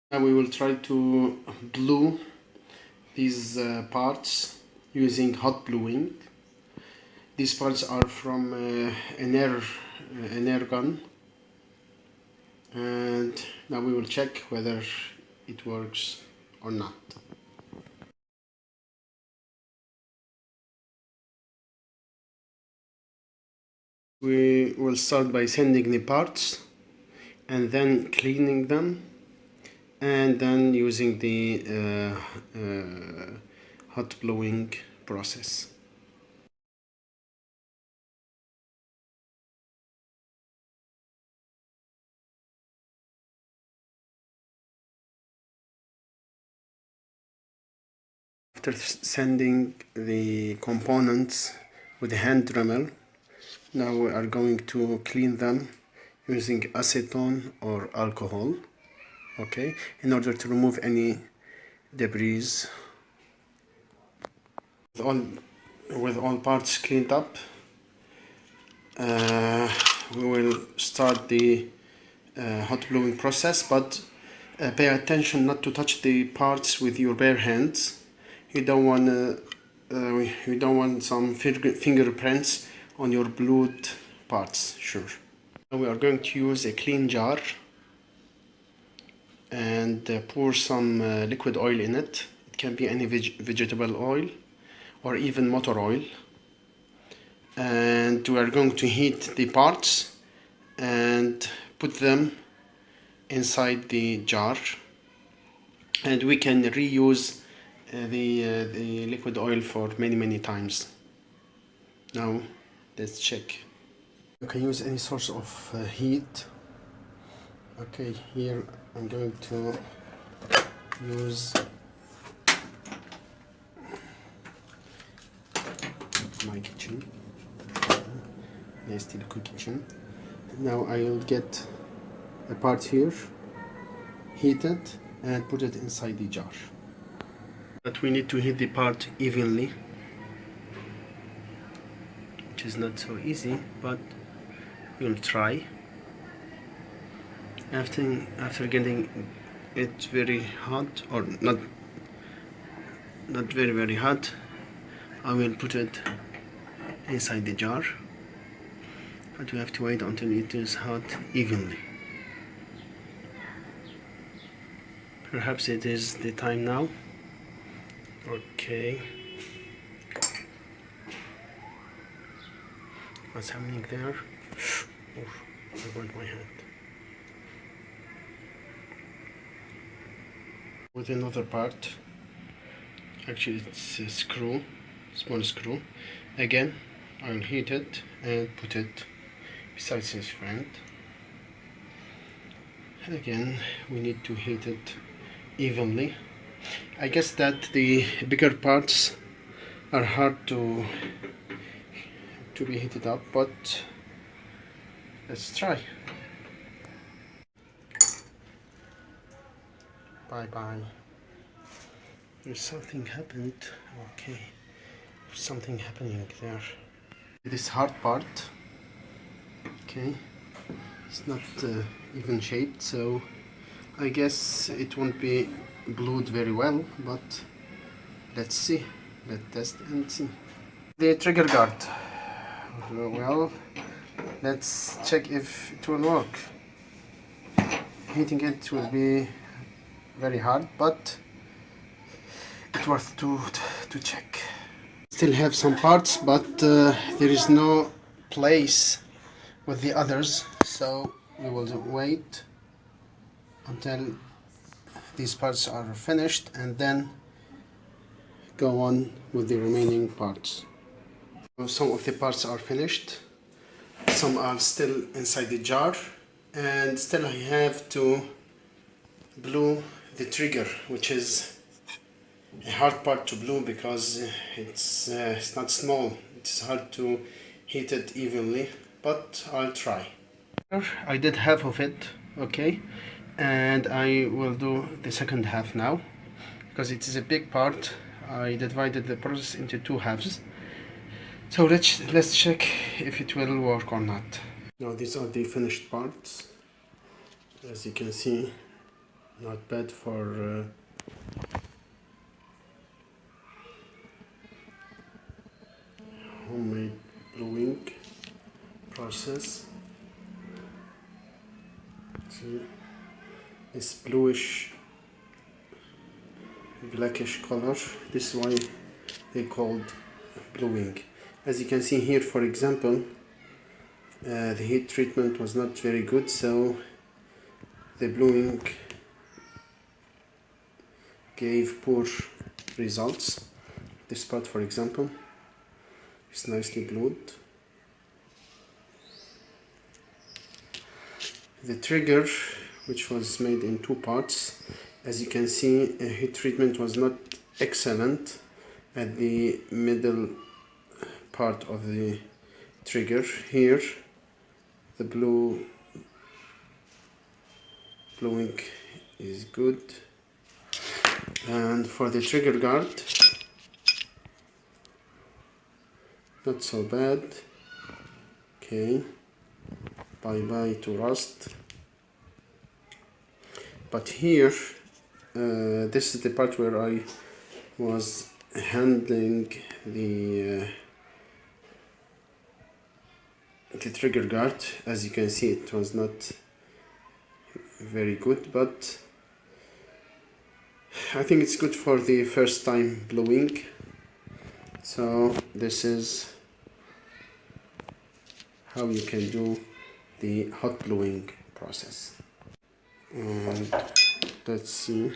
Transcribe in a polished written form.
Now we will try to glue these parts using hot gluing. These parts are from an air gun, and now we will check whether it works or not. We will start by sanding the parts and then cleaning them, and then using the hot blowing process. After sanding the components with the hand dremel, now we are going to clean them using acetone or alcohol, okay, in order to remove any debris. With all parts cleaned up, we will start the hot blowing process, but pay attention not to touch the parts with your bare hands. You don't want some fingerprints on your blued parts. Sure. Now we are going to use a clean jar and pour some liquid oil in it. It can be any vegetable oil or even motor oil. And we are going to heat the parts and put them inside the jar, and we can reuse the liquid oil for many times. Now let's check. You can use any source of heat. Okay, here I'm going to use my kitchen, nice little kitchen. Now I will get a part here, heat it, and put it inside the jar. But we need to heat the part evenly, which is not so easy, but we'll try. After getting it very hot, or not very hot, I will put it inside the jar, but we have to wait until it is hot evenly. Perhaps it is the time now. Okay. What's happening there? Oof, I burned my hand. With another part, actually it's a screw, small screw. Again, I'll heat it and put it beside its friend. And again, we need to heat it evenly. I guess that the bigger parts are hard to be heated up, but let's try. Bye. There's something happened. Okay, there's something happening there. This hard part, okay, it's not even shaped, so I guess it won't be glued very well, but let's see. Let's test and see. The trigger guard. Well, let's check if it will work. Heating it will be very hard, but it's worth to check. Still have some parts, but there is no place with the others, so we will wait until these parts are finished and then go on with the remaining parts. Some of the parts are finished, some are still inside the jar, and still I have to glue the trigger, which is a hard part to glue because it's not small. It's hard to heat it evenly, but I'll try. I did half of it, okay, and I will do the second half now because it is a big part. I divided the process into two halves, so let's check if it will work or not. Now these are the finished parts. As you can see, not bad for homemade bluing process. See, this bluish blackish color, this is why they called bluing. As you can see here, for example, the heat treatment was not very good, so the bluing gave poor results. This part, for example, is nicely blued. The trigger, which was made in two parts, as you can see, heat treatment was not excellent at the middle part of the trigger. Here the bluing is good, and for the trigger guard, not so bad. Okay, bye bye to rust. But here, this is the part where I was handling the trigger guard. As you can see, it was not very good, but I think it's good for the first time bluing. So this is how you can do the hot bluing process. And let's see.